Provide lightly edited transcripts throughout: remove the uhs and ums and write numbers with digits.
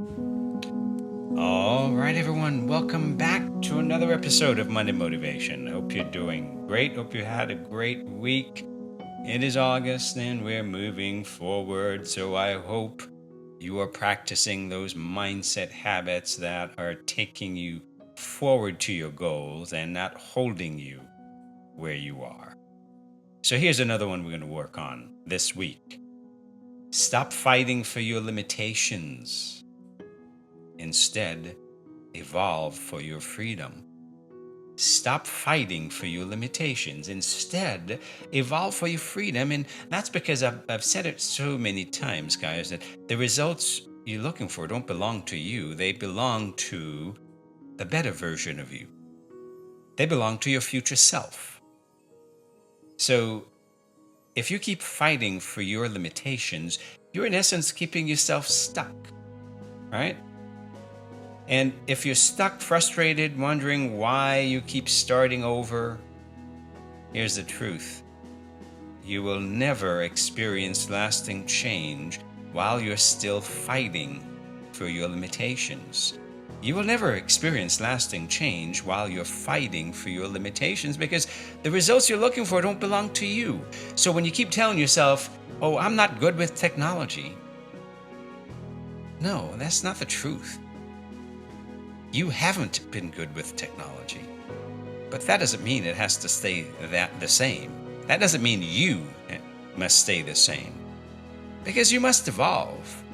All right, everyone, welcome back to another episode of Monday Motivation. Hope you're doing great. Hope you had a great week. It is August and we're moving forward, so I hope you are practicing those mindset habits that are taking you forward to your goals and not holding you where you are. So here's another one we're going to work on this week. Stop fighting for your limitations. Instead, evolve for your freedom. Stop fighting for your limitations. Instead, evolve for your freedom. And that's because I've said it so many times, guys, that the results you're looking for don't belong to you. They belong to the better version of you. They belong to your future self. So if you keep fighting for your limitations, you're in essence keeping yourself stuck, right? And if you're stuck, frustrated, wondering why you keep starting over, here's the truth. You will never experience lasting change while you're still fighting for your limitations. You will never experience lasting change while you're fighting for your limitations because the results you're looking for don't belong to you. So when you keep telling yourself, oh, I'm not good with technology. No, that's not the truth. You haven't been good with technology, but that doesn't mean it has to stay the same. That doesn't mean you must stay the same, because you must evolve,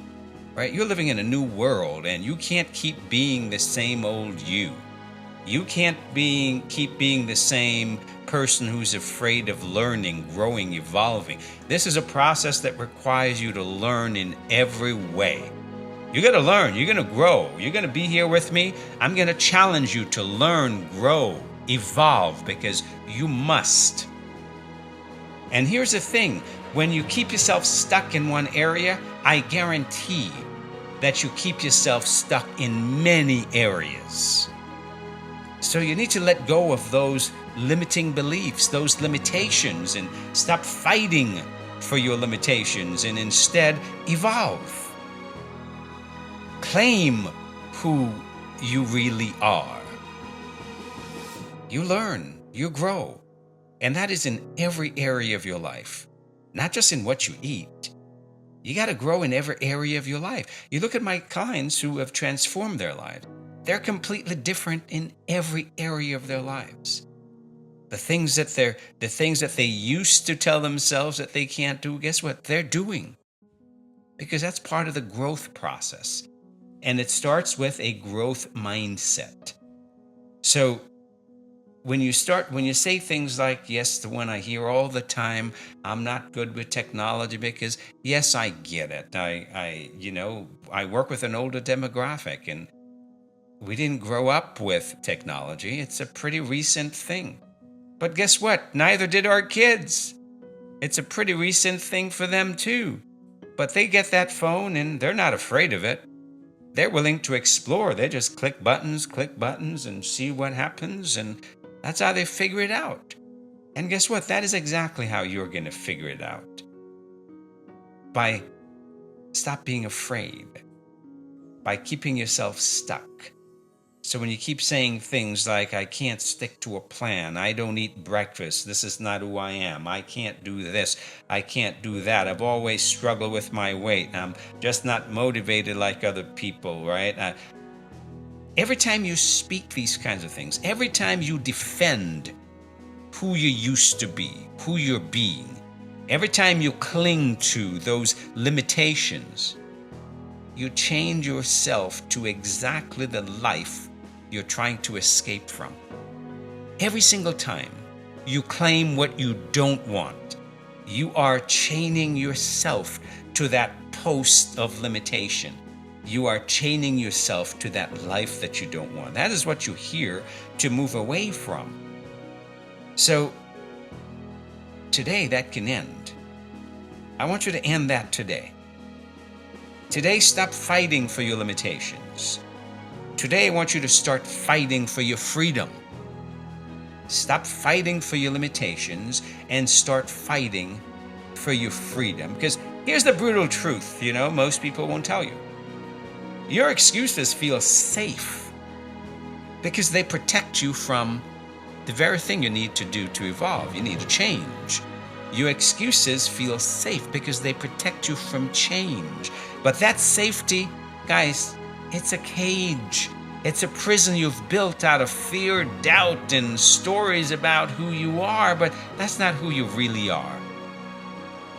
right? You're living in a new world, and you can't keep being the same old you. You can't keep being the same person who's afraid of learning, growing, evolving. This is a process that requires you to learn in every way. You're going to learn. You're going to grow. You're going to be here with me. I'm going to challenge you to learn, grow, evolve, because you must. And here's the thing. When you keep yourself stuck in one area, I guarantee that you keep yourself stuck in many areas. So you need to let go of those limiting beliefs, those limitations, and stop fighting for your limitations and instead evolve. Claim who you really are. You learn, you grow, and that is in every area of your life, not just in what you eat. You got to grow in every area of your life. You look at my clients who have transformed their lives. They're completely different in every area of their lives. The things that they used to tell themselves that they can't do, guess what? They're doing. Because that's part of the growth process. And it starts with a growth mindset. So when you say things like, yes, the one I hear all the time, I'm not good with technology, because yes, I get it. I work with an older demographic, and we didn't grow up with technology. It's a pretty recent thing. But guess what? Neither did our kids. It's a pretty recent thing for them too. But they get that phone and they're not afraid of it. They're willing to explore. They just click buttons and see what happens. And that's how they figure it out. And guess what? That is exactly how you're going to figure it out. By stop being afraid. By keeping yourself stuck. So when you keep saying things like, I can't stick to a plan, I don't eat breakfast, this is not who I am, I can't do this, I can't do that, I've always struggled with my weight, I'm just not motivated like other people, right? Every time you speak these kinds of things, every time you defend who you used to be, who you're being, every time you cling to those limitations, you change yourself to exactly the life you're trying to escape from. Every single time you claim what you don't want, you are chaining yourself to that post of limitation. You are chaining yourself to that life that you don't want. That is what you're here to move away from. So today that can end. I want you to end that today. Today, stop fighting for your limitations. Today, I want you to start fighting for your freedom. Stop fighting for your limitations and start fighting for your freedom. Because here's the brutal truth, most people won't tell you. Your excuses feel safe because they protect you from the very thing you need to do to evolve. You need to change. Your excuses feel safe because they protect you from change. But that safety, guys, it's a cage. It's a prison you've built out of fear, doubt, and stories about who you are, but that's not who you really are.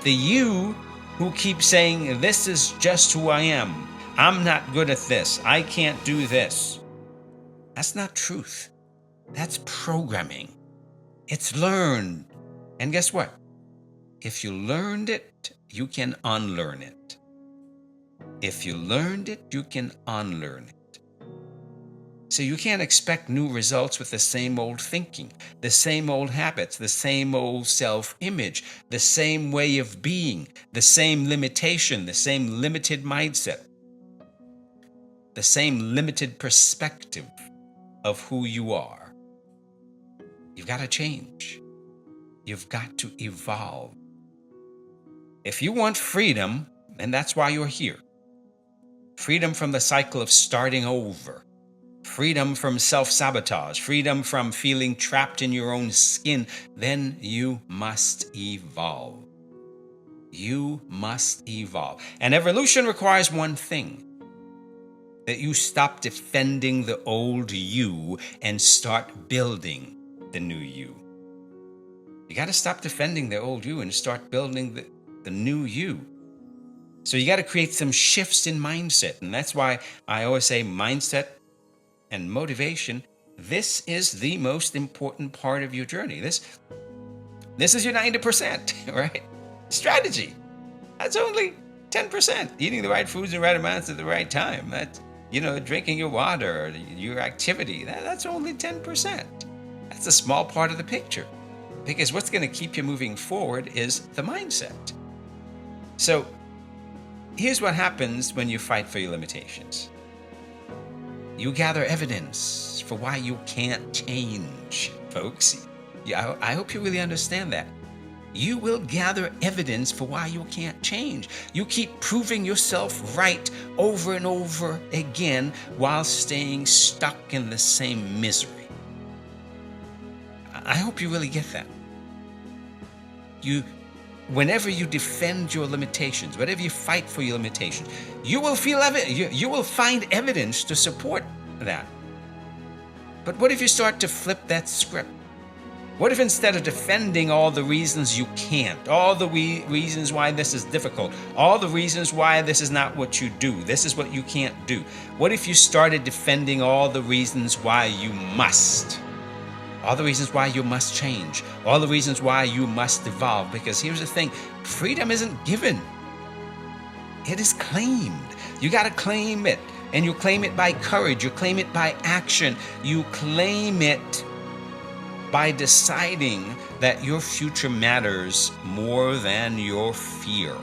The you who keeps saying, this is just who I am. I'm not good at this. I can't do this. That's not truth. That's programming. It's learned. And guess what? If you learned it, you can unlearn it. If you learned it, you can unlearn it. So you can't expect new results with the same old thinking, the same old habits, the same old self-image, the same way of being, the same limitation, the same limited mindset, the same limited perspective of who you are. You've got to change. You've got to evolve. If you want freedom, and that's why you're here, freedom from the cycle of starting over, freedom from self-sabotage, freedom from feeling trapped in your own skin, then you must evolve. You must evolve. And evolution requires one thing: that you stop defending the old you and start building the new you. You got to stop defending the old you and start building the new you. So you got to create some shifts in mindset. And that's why I always say mindset and motivation, this is the most important part of your journey. This is your 90%, right? Strategy. That's only 10%. Eating the right foods and right amounts at the right time. That's, drinking your water, your activity. That's only 10%. That's a small part of the picture. Because what's going to keep you moving forward is the mindset. So here's what happens when you fight for your limitations. You gather evidence for why you can't change, folks. I hope you really understand that. You will gather evidence for why you can't change. You keep proving yourself right over and over again while staying stuck in the same misery. I hope you really get that. Whenever you defend your limitations, whenever you fight for your limitations, you will you will find evidence to support that. But what if you start to flip that script? What if instead of defending all the reasons you can't, all the reasons why this is difficult, all the reasons why this is not what you do, this is what you can't do, what if you started defending all the reasons why you must? All the reasons why you must change, all the reasons why you must evolve. Because here's the thing, freedom isn't given. It is claimed. You got to claim it. And you claim it by courage. You claim it by action. You claim it by deciding that your future matters more than your fear.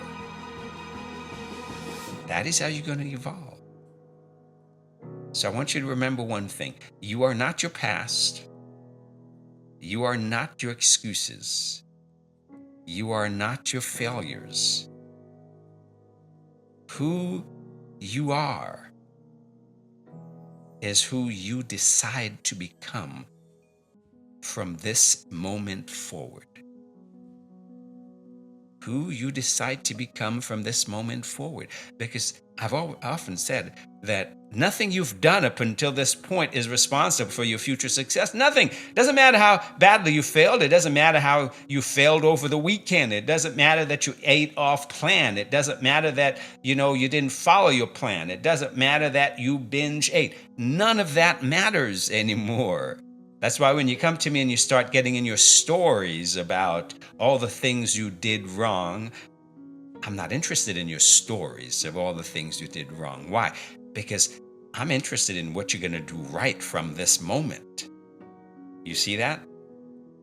That is how you're going to evolve. So I want you to remember one thing. You are not your past. You are not your excuses. You are not your failures. Who you are is who you decide to become from this moment forward. Who you decide to become from this moment forward. Because I've often said that nothing you've done up until this point is responsible for your future success. Nothing. Doesn't matter how badly you failed. It doesn't matter how you failed over the weekend. It doesn't matter that you ate off plan. It doesn't matter that, you didn't follow your plan. It doesn't matter that you binge ate. None of that matters anymore. That's why when you come to me and you start getting in your stories about all the things you did wrong, I'm not interested in your stories of all the things you did wrong. Why? Because I'm interested in what you're going to do right from this moment. You see that?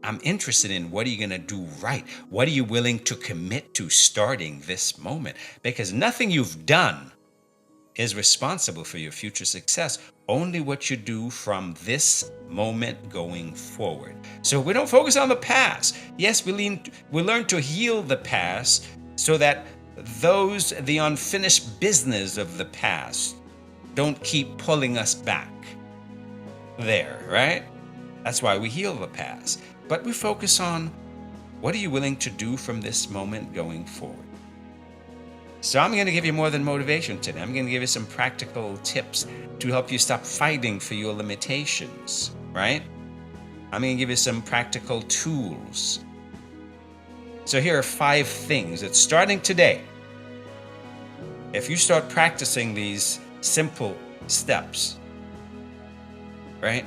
I'm interested in what are you going to do right? What are you willing to commit to starting this moment? Because nothing you've done is responsible for your future success. Only what you do from this moment going forward. So we don't focus on the past. Yes, we learn to heal the past so that the unfinished business of the past don't keep pulling us back there, right? That's why we heal the past. But we focus on, what are you willing to do from this moment going forward? So I'm going to give you more than motivation today. I'm going to give you some practical tips to help you stop fighting for your limitations, right? I'm going to give you some practical tools. So here are 5 things that starting today, if you start practicing these simple steps, right,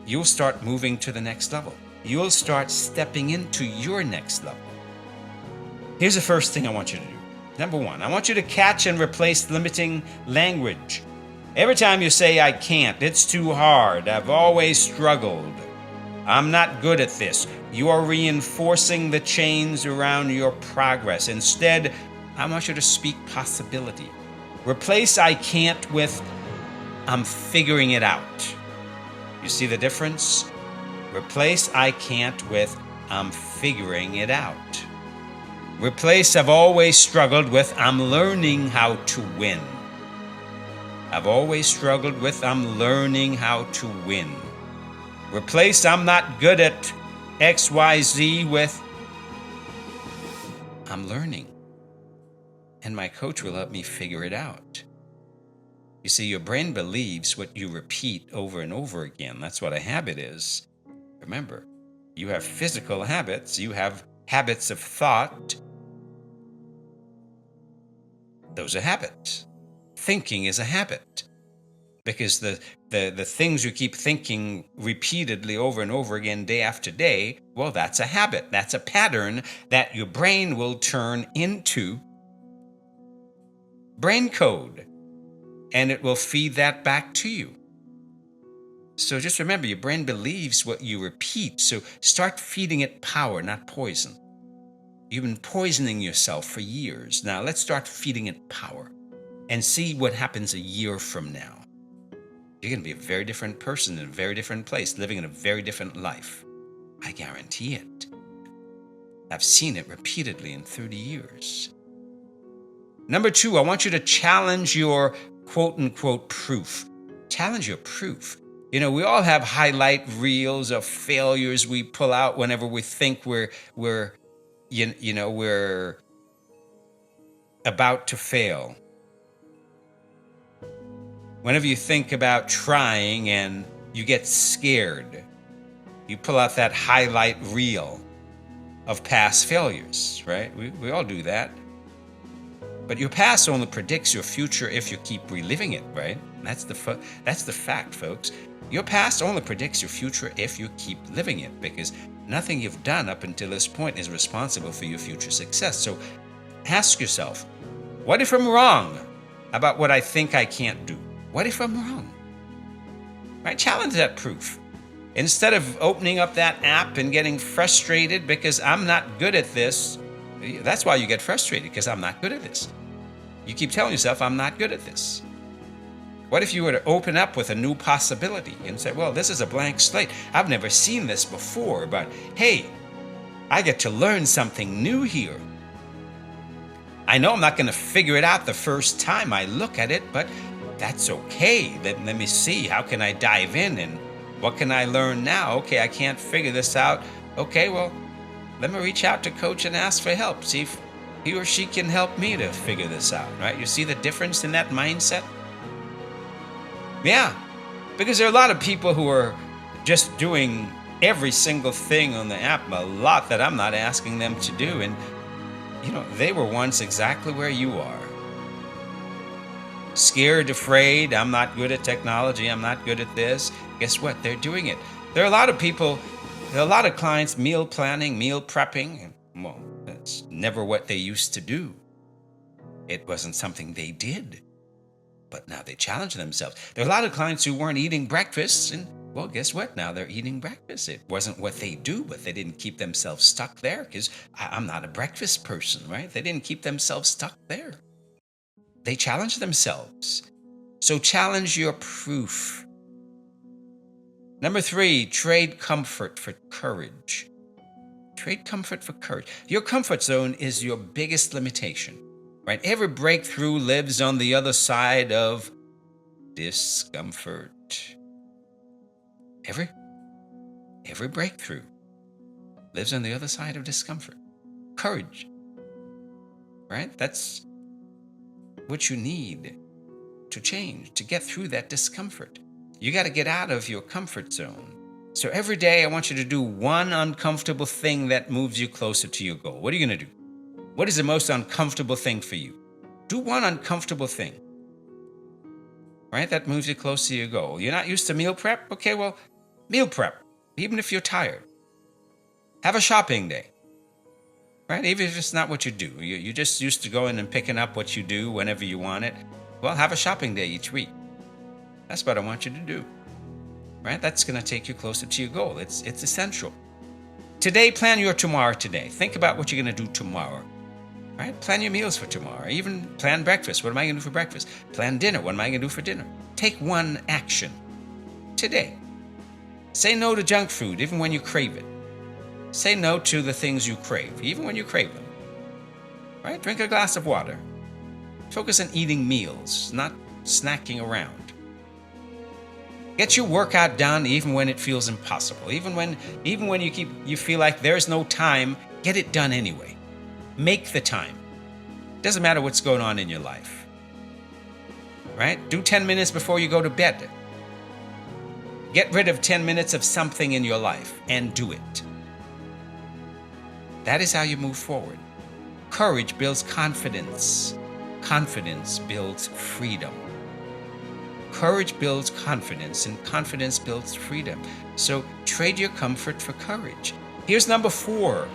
you'll start moving to the next level. You'll start stepping into your next level. Here's the first thing I want you to do. Number 1, I want you to catch and replace limiting language. Every time you say, I can't, it's too hard, I've always struggled, I'm not good at this, you are reinforcing the chains around your progress. Instead, I want you to speak possibility. Replace I can't with I'm figuring it out. You see the difference? Replace I can't with I'm figuring it out. Replace I've always struggled with I'm learning how to win. I've always struggled with I'm learning how to win. Replace I'm not good at XYZ with I'm learning, and my coach will help me figure it out. You see, your brain believes what you repeat over and over again. That's what a habit is. Remember, you have physical habits, you have habits of thought. Those are habits. Thinking is a habit, because the things you keep thinking repeatedly over and over again day after day, well, that's a habit. That's a pattern that your brain will turn into brain code, and it will feed that back to you. So just remember, your brain believes what you repeat, so start feeding it power, not poison. You've been poisoning yourself for years. Now let's start feeding it power and see what happens a year from now. You're going to be a very different person in a very different place, living in a very different life. I guarantee it. I've seen it repeatedly in 30 years. Number 2, I want you to challenge your quote-unquote proof. Challenge your proof. You know, we all have highlight reels of failures we pull out whenever we think we're about to fail. Whenever you think about trying and you get scared, you pull out that highlight reel of past failures, right? We all do that. But your past only predicts your future if you keep reliving it, right? That's the fact, folks. Your past only predicts your future if you keep living it, because nothing you've done up until this point is responsible for your future success. So ask yourself, what if I'm wrong about what I think I can't do? What if I'm wrong? Right? Challenge that proof. Instead of opening up that app and getting frustrated because I'm not good at this, that's why you get frustrated, because I'm not good at this. You keep telling yourself, I'm not good at this. What if you were to open up with a new possibility and say, well, this is a blank slate. I've never seen this before, but hey, I get to learn something new here. I know I'm not going to figure it out the first time I look at it, but that's okay. Let me see. How can I dive in, and what can I learn now? Okay, I can't figure this out. Okay, well, let me reach out to coach and ask for help. See if he or she can help me to figure this out, right? You see the difference in that mindset? Yeah, because there are a lot of people who are just doing every single thing on the app, a lot that I'm not asking them to do. And, they were once exactly where you are. Scared, afraid, I'm not good at technology, I'm not good at this. Guess what? They're doing it. There are a lot of people, there are a lot of clients meal planning, meal prepping. Well, that's never what they used to do. It wasn't something they did. But now they challenge themselves. There are a lot of clients who weren't eating breakfast, and well, guess what? Now they're eating breakfast. It wasn't what they do, but they didn't keep themselves stuck there, because I'm not a breakfast person, right? They didn't keep themselves stuck there. They challenge themselves. So challenge your proof. Number 3, trade comfort for courage. Trade comfort for courage. Your comfort zone is your biggest limitation, right? Every breakthrough lives on the other side of discomfort. Every breakthrough lives on the other side of discomfort. Courage, right? That's what you need to change, to get through that discomfort. You got to get out of your comfort zone. So every day I want you to do one uncomfortable thing that moves you closer to your goal. What are you going to do? What is the most uncomfortable thing for you? Do one uncomfortable thing, right? That moves you closer to your goal. You're not used to meal prep? Okay, well, meal prep, even if you're tired. Have a shopping day, right? Even if it's not what you do. You're just used to going and picking up what you do whenever you want it. Well, have a shopping day each week. That's what I want you to do, right? That's going to take you closer to your goal. It's essential. Today, plan your tomorrow today. Think about what you're going to do tomorrow, right? Plan your meals for tomorrow. Even plan breakfast. What am I going to do for breakfast? Plan dinner. What am I going to do for dinner? Take one action today. Say no to junk food, even when you crave it. Say no to the things you crave, even when you crave them, right? Drink a glass of water. Focus on eating meals, not snacking around. Get your workout done even when it feels impossible. Even when you feel like there's no time, get it done anyway. Make the time. Doesn't matter what's going on in your life. Right? Do 10 minutes before you go to bed. Get rid of 10 minutes of something in your life and do it. That is how you move forward. Courage builds confidence. Confidence builds freedom. Courage builds confidence, and confidence builds freedom. So trade your comfort for courage. Here's number 4.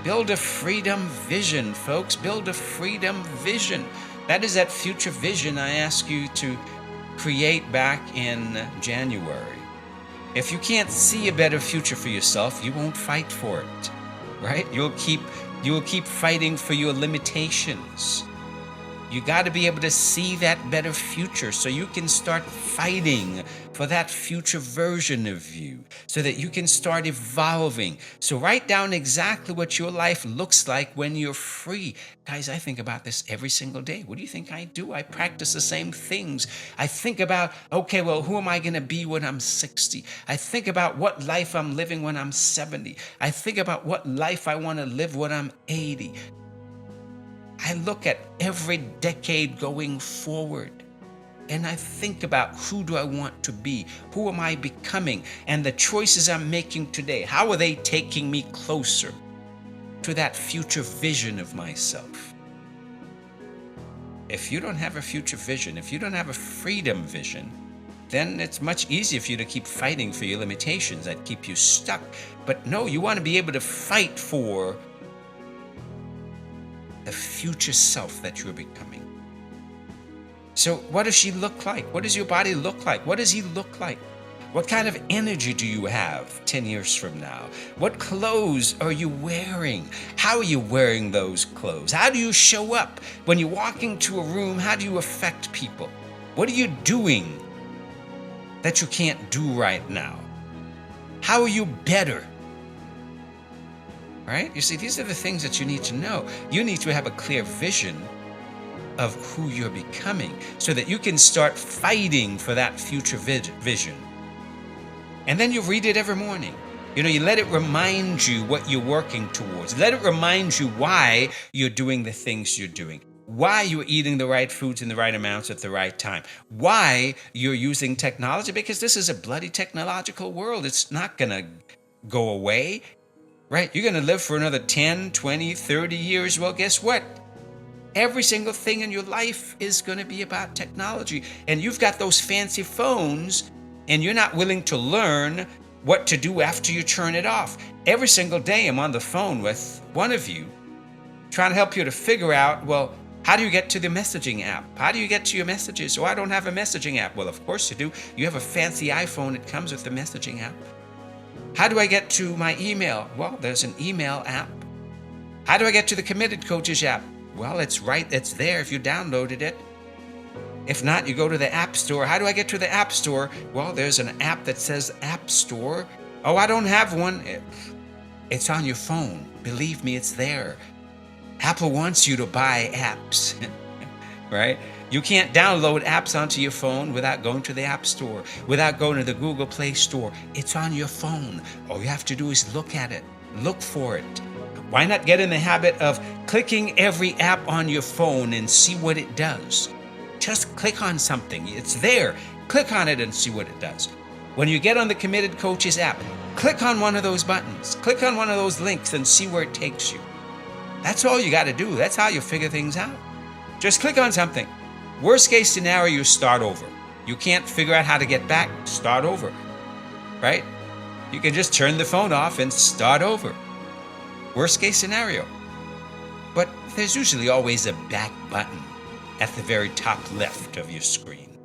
Build a freedom vision, folks. Build a freedom vision. That is that future vision I asked you to create back in January. If you can't see a better future for yourself, you won't fight for it, right? You will keep fighting for your limitations. You got to be able to see that better future so you can start fighting for that future version of you so that you can start evolving. So write down exactly what your life looks like when you're free. Guys, I think about this every single day. What do you think I do? I practice the same things. I think about, okay, well, who am I going to be when I'm 60? I think about what life I'm living when I'm 70. I think about what life I want to live when I'm 80. I look at every decade going forward and I think about who do I want to be? Who am I becoming? And the choices I'm making today, how are they taking me closer to that future vision of myself? If you don't have a future vision, if you don't have a freedom vision, then it's much easier for you to keep fighting for your limitations that keep you stuck. But no, you want to be able to fight for the future self that you're becoming. So what does she look like? What does your body look like? What does he look like? What kind of energy do you have 10 years from now? What clothes are you wearing? How are you wearing those clothes? How do you show up? When you walk into a room, how do you affect people? What are you doing that you can't do right now? How are you better? Right? You see, these are the things that you need to know. You need to have a clear vision of who you're becoming so that you can start fighting for that future vision. And then you read it every morning. You let it remind you what you're working towards. Let it remind you why you're doing the things you're doing, why you're eating the right foods in the right amounts at the right time, why you're using technology, because this is a bloody technological world. It's not going to go away. Right? You're going to live for another 10, 20, 30 years. Well, guess what? Every single thing in your life is going to be about technology. And you've got those fancy phones, and you're not willing to learn what to do after you turn it off. Every single day I'm on the phone with one of you, trying to help you to figure out, well, how do you get to the messaging app? How do you get to your messages? Oh, I don't have a messaging app. Well, of course you do. You have a fancy iPhone. It comes with the messaging app. How do I get to my email? Well, there's an email app. How do I get to the Committed Coaches app? Well, it's there if you downloaded it. If not, you go to the App Store. How do I get to the App Store? Well, there's an app that says App Store. Oh, I don't have one. It's on your phone. Believe me, it's there. Apple wants you to buy apps, right? You can't download apps onto your phone without going to the App Store, without going to the Google Play Store. It's on your phone. All you have to do is look at it, look for it. Why not get in the habit of clicking every app on your phone and see what it does? Just click on something. It's there. Click on it and see what it does. When you get on the Committed Coaches app, click on one of those buttons. Click on one of those links and see where it takes you. That's all you got to do. That's how you figure things out. Just click on something. Worst case scenario, you start over. You can't figure out how to get back, start over, right? You can just turn the phone off and start over. Worst case scenario. But there's usually always a back button at the very top left of your screen.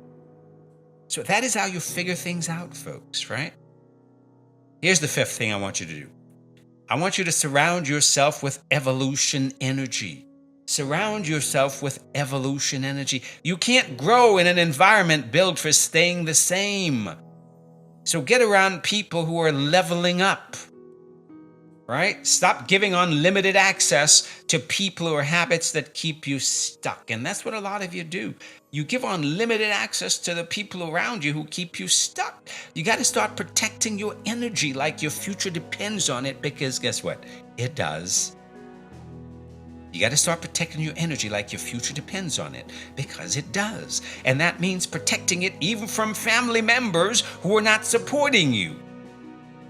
So that is how you figure things out, folks, right? Here's the fifth thing I want you to do. I want you to surround yourself with evolution energy. Surround yourself with evolution energy. You can't grow in an environment built for staying the same. So get around people who are leveling up, right? Stop giving unlimited access to people or habits that keep you stuck. And that's what a lot of you do. You give unlimited access to the people around you who keep you stuck. You got to start protecting your energy like your future depends on it, because guess what? It does. You got to start protecting your energy like your future depends on it, because it does. And that means protecting it even from family members who are not supporting you.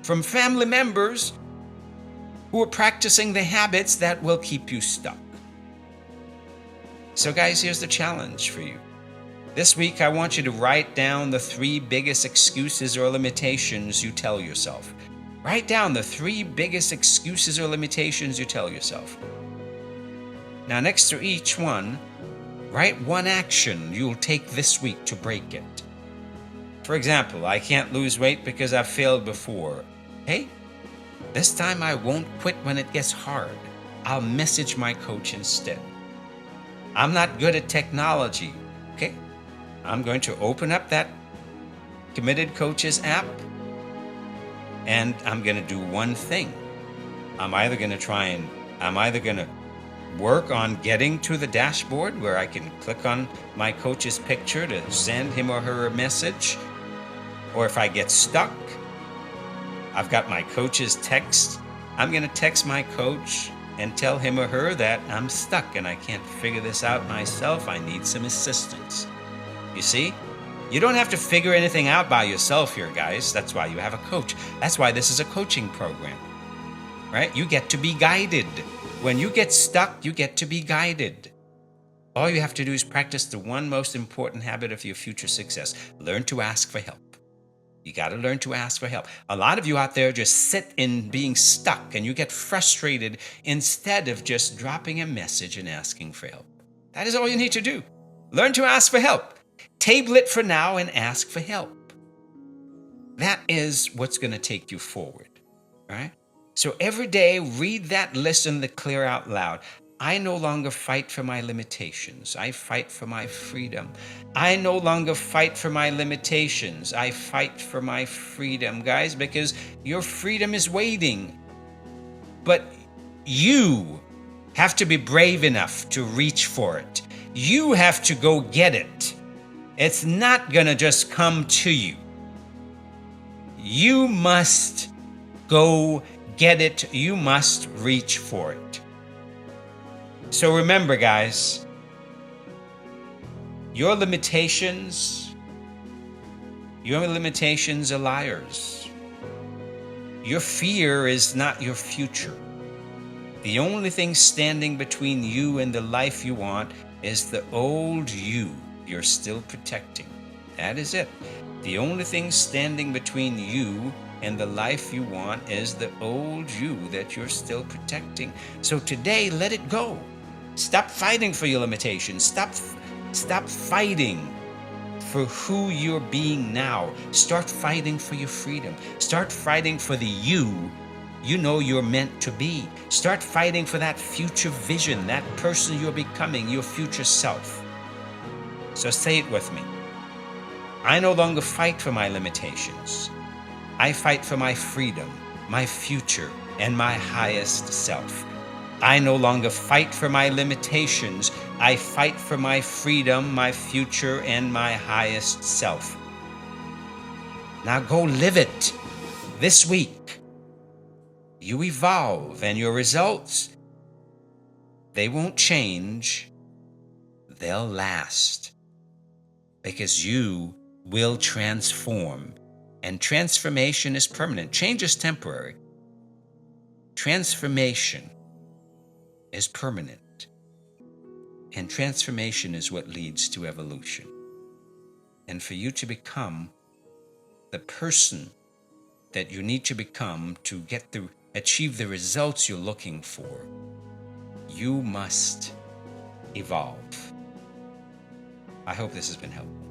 From family members who are practicing the habits that will keep you stuck. So guys, here's the challenge for you. This week, I want you to write down the 3 biggest excuses or limitations you tell yourself. Write down the 3 biggest excuses or limitations you tell yourself. Now, next to each one, write one action you'll take this week to break it. For example, I can't lose weight because I've failed before. Hey, this time I won't quit when it gets hard. I'll message my coach instead. I'm not good at technology. Okay, I'm going to open up that Committed Coaches app, and I'm going to do one thing. I'm either going to work on getting to the dashboard where I can click on my coach's picture to send him or her a message. Or if I get stuck, I've got my coach's text. I'm going to text my coach and tell him or her that I'm stuck and I can't figure this out myself. I need some assistance. You see? You don't have to figure anything out by yourself here, guys. That's why you have a coach. That's why this is a coaching program, right? You get to be guided. When you get stuck, you get to be guided. All you have to do is practice the one most important habit of your future success. Learn to ask for help. You got to learn to ask for help. A lot of you out there just sit in being stuck and you get frustrated instead of just dropping a message and asking for help. That is all you need to do. Learn to ask for help. Table it for now and ask for help. That is what's going to take you forward, right? So every day, read that list and declare out loud. I no longer fight for my limitations. I fight for my freedom. I no longer fight for my limitations. I fight for my freedom, guys, because your freedom is waiting. But you have to be brave enough to reach for it. You have to go get it. It's not going to just come to you. You must go get it. You must reach for it. So remember, guys, your limitations are liars. Your fear is not your future. The only thing standing between you and the life you want is the old you you're still protecting. That is it. The only thing standing between you and the life you want is the old you that you're still protecting. So today, let it go. Stop fighting for your limitations. Stop fighting for who you're being now. Start fighting for your freedom. Start fighting for the you know you're meant to be. Start fighting for that future vision, that person you're becoming, your future self. So say it with me. I no longer fight for my limitations. I fight for my freedom, my future, and my highest self. I no longer fight for my limitations. I fight for my freedom, my future, and my highest self. Now go live it this week. You evolve, and your results, they won't change. They'll last because you will transform. And transformation is permanent. Change is temporary. Transformation is permanent. And transformation is what leads to evolution. And for you to become the person that you need to become to achieve the results you're looking for, you must evolve. I hope this has been helpful.